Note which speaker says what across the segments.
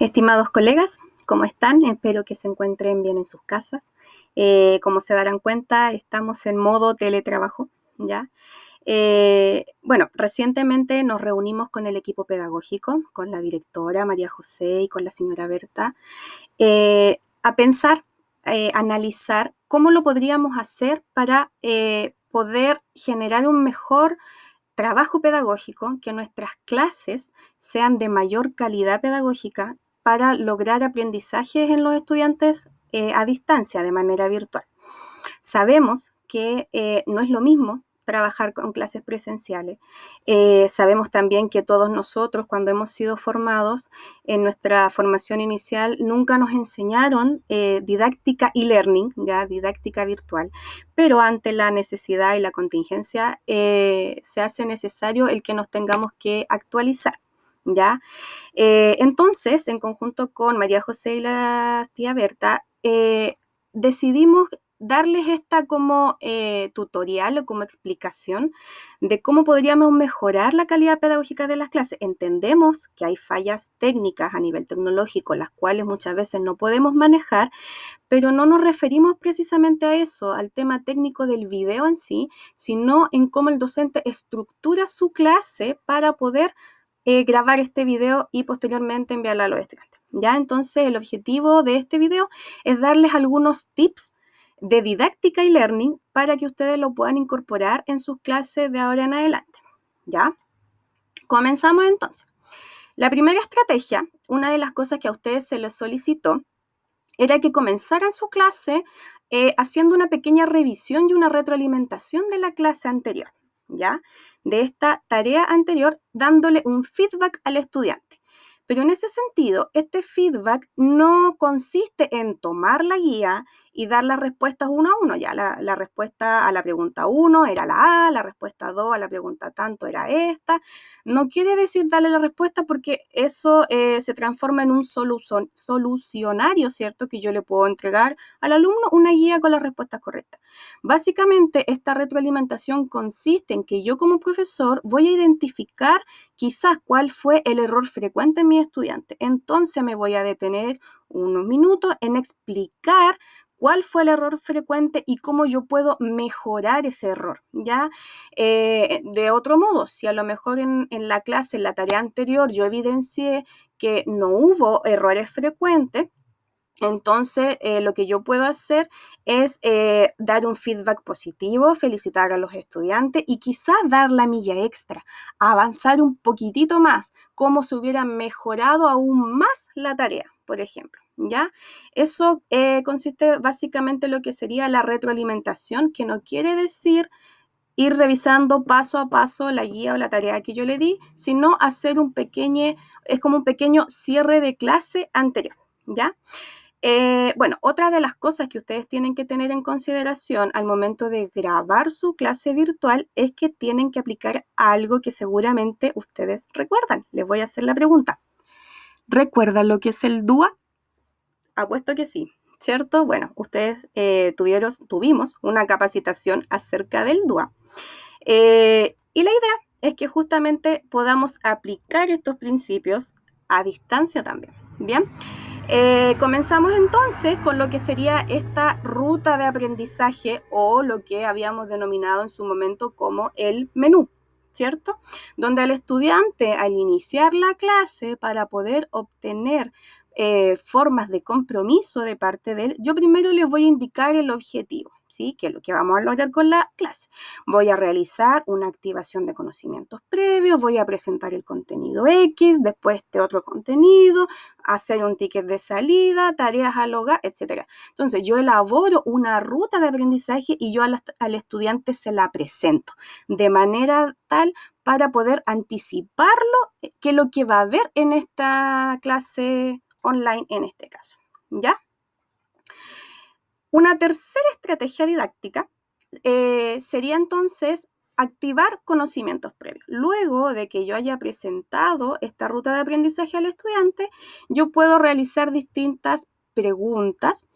Speaker 1: Estimados colegas, ¿cómo están? Espero que se encuentren bien en sus casas. Como se darán cuenta, estamos en modo teletrabajo, ¿ya? Bueno, recientemente nos reunimos con el equipo pedagógico, con la directora María José y con la señora Berta, a pensar, analizar cómo lo podríamos hacer para poder generar un mejor trabajo pedagógico, que nuestras clases sean de mayor calidad pedagógica para lograr aprendizajes en los estudiantes a distancia, de manera virtual. Sabemos que no es lo mismo trabajar con clases presenciales. Sabemos también que todos nosotros, cuando hemos sido formados en nuestra formación inicial, nunca nos enseñaron didáctica e-learning, ya didáctica virtual, pero ante la necesidad y la contingencia se hace necesario el que nos tengamos que actualizar, ¿ya? Entonces, en conjunto con María José y la tía Berta, decidimos darles esta como tutorial o como explicación de cómo podríamos mejorar la calidad pedagógica de las clases. Entendemos que hay fallas técnicas a nivel tecnológico, las cuales muchas veces no podemos manejar, pero no nos referimos precisamente a eso, al tema técnico del video en sí, sino en cómo el docente estructura su clase para poder grabar este video y posteriormente enviarlo a los estudiantes. ¿Ya? Entonces, el objetivo de este video es darles algunos tips de didáctica y learning para que ustedes lo puedan incorporar en sus clases de ahora en adelante. ¿Ya? Comenzamos entonces. La primera estrategia, una de las cosas que a ustedes se les solicitó, era que comenzaran su clase haciendo una pequeña revisión y una retroalimentación de la clase anterior, ¿ya? De esta tarea anterior, dándole un feedback al estudiante. Pero en ese sentido, este feedback no consiste en tomar la guía y dar las respuestas uno a uno. Ya la respuesta a la pregunta 1 era la A, la respuesta 2 a la pregunta tanto era esta. No quiere decir darle la respuesta porque eso se transforma en un solucionario, ¿cierto? Que yo le puedo entregar al alumno una guía con las respuestas correctas. Básicamente, esta retroalimentación consiste en que yo como profesor voy a identificar quizás cuál fue el error frecuente en mi estudiante. Entonces me voy a detener unos minutos en explicar cuál fue el error frecuente y cómo yo puedo mejorar ese error, ¿ya? De otro modo, si a lo mejor en la clase, en la tarea anterior, yo evidencié que no hubo errores frecuentes, entonces, lo que yo puedo hacer es dar un feedback positivo, felicitar a los estudiantes y quizás dar la milla extra, avanzar un poquitito más, como si hubiera mejorado aún más la tarea, por ejemplo. ¿Ya? Eso consiste básicamente en lo que sería la retroalimentación, que no quiere decir ir revisando paso a paso la guía o la tarea que yo le di, sino hacer es como un pequeño cierre de clase anterior, ¿ya? Bueno, otra de las cosas que ustedes tienen que tener en consideración al momento de grabar su clase virtual es que tienen que aplicar algo que seguramente ustedes recuerdan. Les voy a hacer la pregunta. ¿Recuerdan lo que es el DUA? Apuesto que sí, ¿cierto? Bueno, ustedes tuvimos una capacitación acerca del DUA. Y la idea es que justamente podamos aplicar estos principios a distancia también, ¿bien? Comenzamos entonces con lo que sería esta ruta de aprendizaje o lo que habíamos denominado en su momento como el menú, ¿cierto? Donde el estudiante al iniciar la clase para poder obtener formas de compromiso de parte de él, yo primero les voy a indicar el objetivo, ¿sí? Que es lo que vamos a lograr con la clase. Voy a realizar una activación de conocimientos previos, voy a presentar el contenido X, después este otro contenido, hacer un ticket de salida, tareas al hogar, etc. Entonces, yo elaboro una ruta de aprendizaje y yo al estudiante se la presento de manera tal para poder anticiparlo que lo que va a ver en esta clase online en este caso, ¿ya? Una tercera estrategia didáctica sería entonces activar conocimientos previos. Luego de que yo haya presentado esta ruta de aprendizaje al estudiante, yo puedo realizar distintas preguntas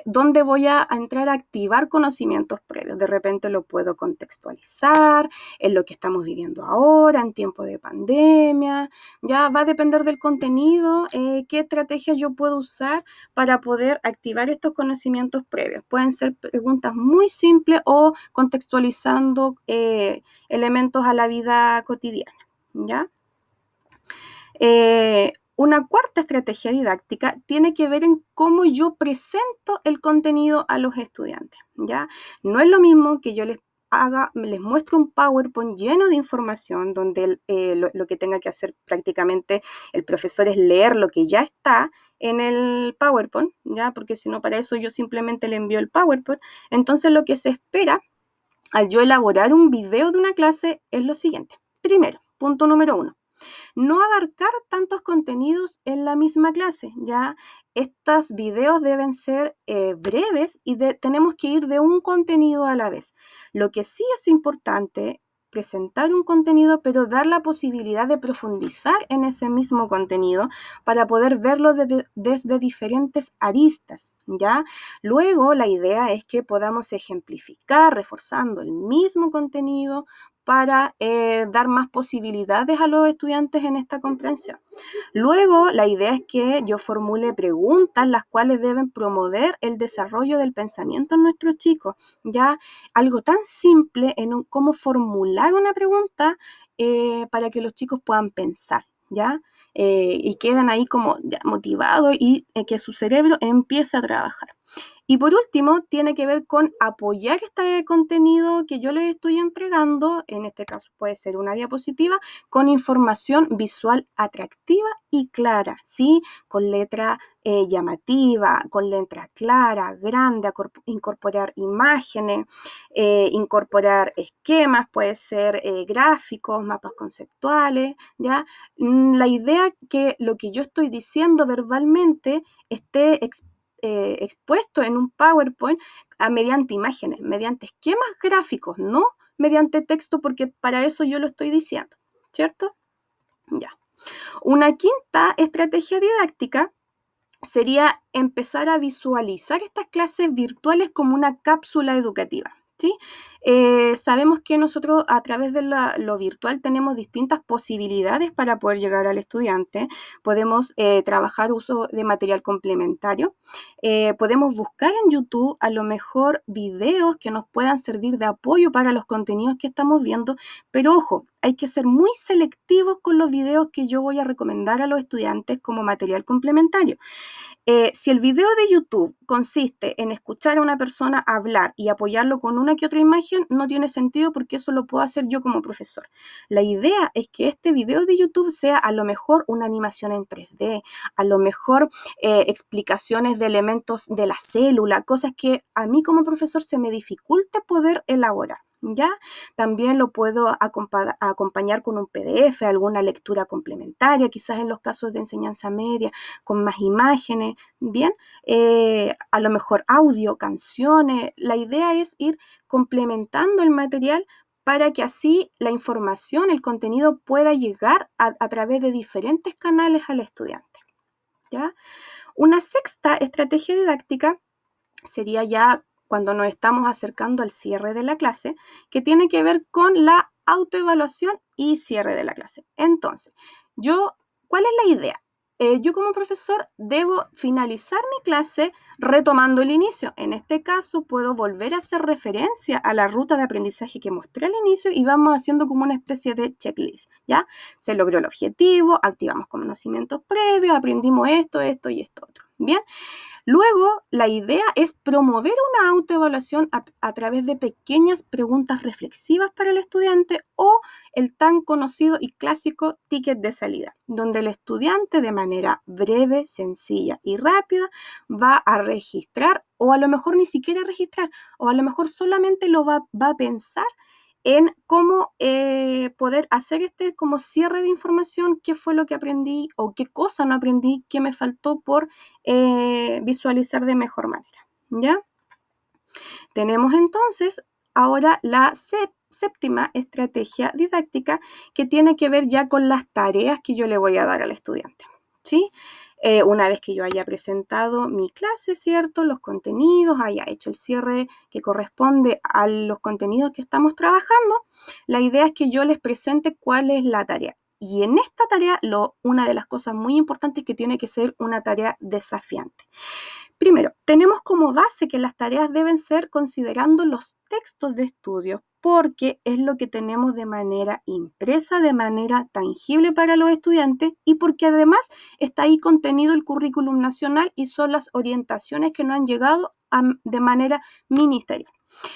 Speaker 1: donde voy a entrar a activar conocimientos previos. De repente lo puedo contextualizar en lo que estamos viviendo ahora, en tiempo de pandemia. Ya va a depender del contenido, qué estrategia yo puedo usar para poder activar estos conocimientos previos. Pueden ser preguntas muy simples o contextualizando elementos a la vida cotidiana, ¿ya? Una cuarta estrategia didáctica tiene que ver en cómo yo presento el contenido a los estudiantes, ¿ya? No es lo mismo que yo les muestro un PowerPoint lleno de información donde lo que tenga que hacer prácticamente el profesor es leer lo que ya está en el PowerPoint, ¿ya? Porque si no, para eso yo simplemente le envío el PowerPoint. Entonces, lo que se espera al yo elaborar un video de una clase es lo siguiente. Primero, punto número 1. No abarcar tantos contenidos en la misma clase, ya estos videos deben ser breves y tenemos que ir de un contenido a la vez. Lo que sí es importante, presentar un contenido, pero dar la posibilidad de profundizar en ese mismo contenido para poder verlo desde diferentes aristas, ¿ya? Luego, la idea es que podamos ejemplificar, reforzando el mismo contenido, para dar más posibilidades a los estudiantes en esta comprensión. Luego, la idea es que yo formule preguntas las cuales deben promover el desarrollo del pensamiento en nuestros chicos. Ya algo tan simple en cómo formular una pregunta para que los chicos puedan pensar, ¿ya? Y quedan ahí como ya motivados y que su cerebro empiece a trabajar. Y por último, tiene que ver con apoyar este contenido que yo les estoy entregando, en este caso puede ser una diapositiva, con información visual atractiva y clara, ¿sí? Con letra llamativa, con letra clara, grande, incorporar imágenes, incorporar esquemas, puede ser gráficos, mapas conceptuales, ¿ya? La idea que lo que yo estoy diciendo verbalmente esté expuesto en un PowerPoint mediante imágenes, mediante esquemas gráficos, no mediante texto, porque para eso yo lo estoy diciendo, ¿cierto? Ya. Una quinta estrategia didáctica sería empezar a visualizar estas clases virtuales como una cápsula educativa. ¿Sí? Sabemos que nosotros a través de lo virtual tenemos distintas posibilidades para poder llegar al estudiante. Podemos trabajar uso de material complementario. Podemos buscar en YouTube a lo mejor videos que nos puedan servir de apoyo para los contenidos que estamos viendo. Pero ojo, hay que ser muy selectivos con los videos que yo voy a recomendar a los estudiantes como material complementario. Si el video de YouTube consiste en escuchar a una persona hablar y apoyarlo con una que otra imagen, no tiene sentido porque eso lo puedo hacer yo como profesor. La idea es que este video de YouTube sea a lo mejor una animación en 3D, a lo mejor explicaciones de elementos de la célula, cosas que a mí como profesor se me dificulte poder elaborar. ¿Ya? También lo puedo acompañar con un PDF, alguna lectura complementaria, quizás en los casos de enseñanza media, con más imágenes, bien, a lo mejor audio, canciones. La idea es ir complementando el material para que así la información, el contenido pueda llegar a través de diferentes canales al estudiante, ¿ya? Una sexta estrategia didáctica sería ya cuando nos estamos acercando al cierre de la clase, que tiene que ver con la autoevaluación y cierre de la clase. Entonces, ¿cuál es la idea? Yo como profesor debo finalizar mi clase retomando el inicio. En este caso, puedo volver a hacer referencia a la ruta de aprendizaje que mostré al inicio y vamos haciendo como una especie de checklist, ¿ya? Se logró el objetivo, activamos conocimientos previos, aprendimos esto, esto y esto otro, ¿bien? Luego, la idea es promover una autoevaluación a través de pequeñas preguntas reflexivas para el estudiante o el tan conocido y clásico ticket de salida, donde el estudiante de manera breve, sencilla y rápida va a registrar o a lo mejor ni siquiera registrar o a lo mejor solamente lo va a pensar en cómo poder hacer este como cierre de información, qué fue lo que aprendí o qué cosa no aprendí, qué me faltó por visualizar de mejor manera, ¿ya? Tenemos entonces ahora la séptima estrategia didáctica que tiene que ver ya con las tareas que yo le voy a dar al estudiante. ¿sí? Una vez que yo haya presentado mi clase, ¿cierto? Los contenidos, haya hecho el cierre que corresponde a los contenidos que estamos trabajando, la idea es que yo les presente cuál es la tarea. Y en esta tarea, una de las cosas muy importantes es que tiene que ser una tarea desafiante. Primero, tenemos como base que las tareas deben ser considerando los textos de estudio, porque es lo que tenemos de manera impresa, de manera tangible para los estudiantes y porque además está ahí contenido el currículum nacional y son las orientaciones que nos han llegado de manera ministerial.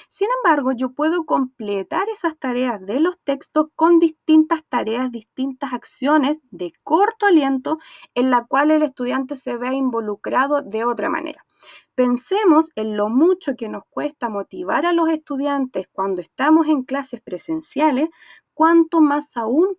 Speaker 1: Sin embargo, yo puedo completar esas tareas de los textos con distintas tareas, distintas acciones de corto aliento en la cual el estudiante se vea involucrado de otra manera. Pensemos en lo mucho que nos cuesta motivar a los estudiantes cuando estamos en clases presenciales, cuánto más aún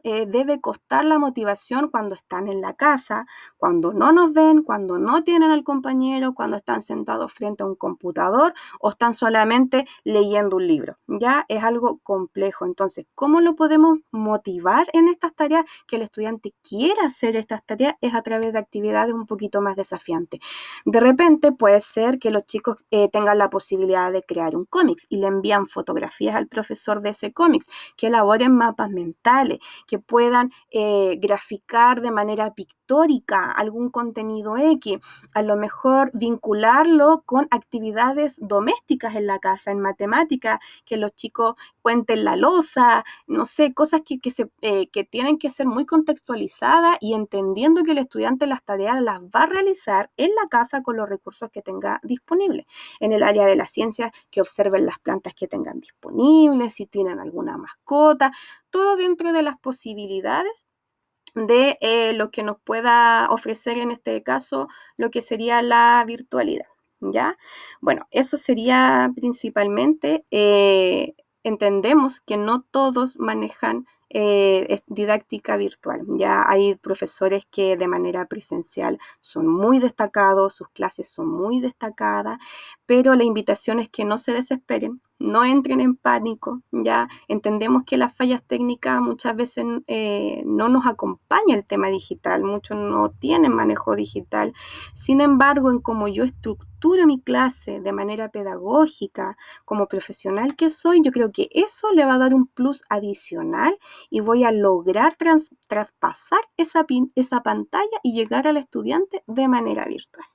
Speaker 1: debe costar la motivación cuando están en la casa, cuando no nos ven, cuando no tienen al compañero, cuando están sentados frente a un computador o están solamente leyendo un libro. Ya es algo complejo. Entonces, ¿cómo lo podemos motivar en estas tareas? Que el estudiante quiera hacer estas tareas es a través de actividades un poquito más desafiantes. De repente puede ser que los chicos tengan la posibilidad de crear un cómics y le envían fotografías al profesor de ese cómics, que elaboren mapas mentales, que puedan graficar de manera pictórica algún contenido X, a lo mejor vincularlo con actividades domésticas en la casa, en matemática, que los chicos cuenten la loza, no sé, cosas que tienen que ser muy contextualizadas y entendiendo que el estudiante las tareas las va a realizar en la casa con los recursos que tenga disponibles. En el área de las ciencias, que observen las plantas que tengan disponibles, si tienen alguna mascota, todo dentro de las posibilidades de lo que nos pueda ofrecer en este caso lo que sería la virtualidad, ¿ya? Bueno, eso sería principalmente, entendemos que no todos manejan didáctica virtual. Ya hay profesores que de manera presencial son muy destacados, sus clases son muy destacadas, pero la invitación es que no se desesperen, no entren en pánico, ya entendemos que las fallas técnicas muchas veces no nos acompaña el tema digital, muchos no tienen manejo digital, sin embargo, en cómo yo estructuro mi clase de manera pedagógica, como profesional que soy, yo creo que eso le va a dar un plus adicional y voy a lograr traspasar esa pantalla y llegar al estudiante de manera virtual.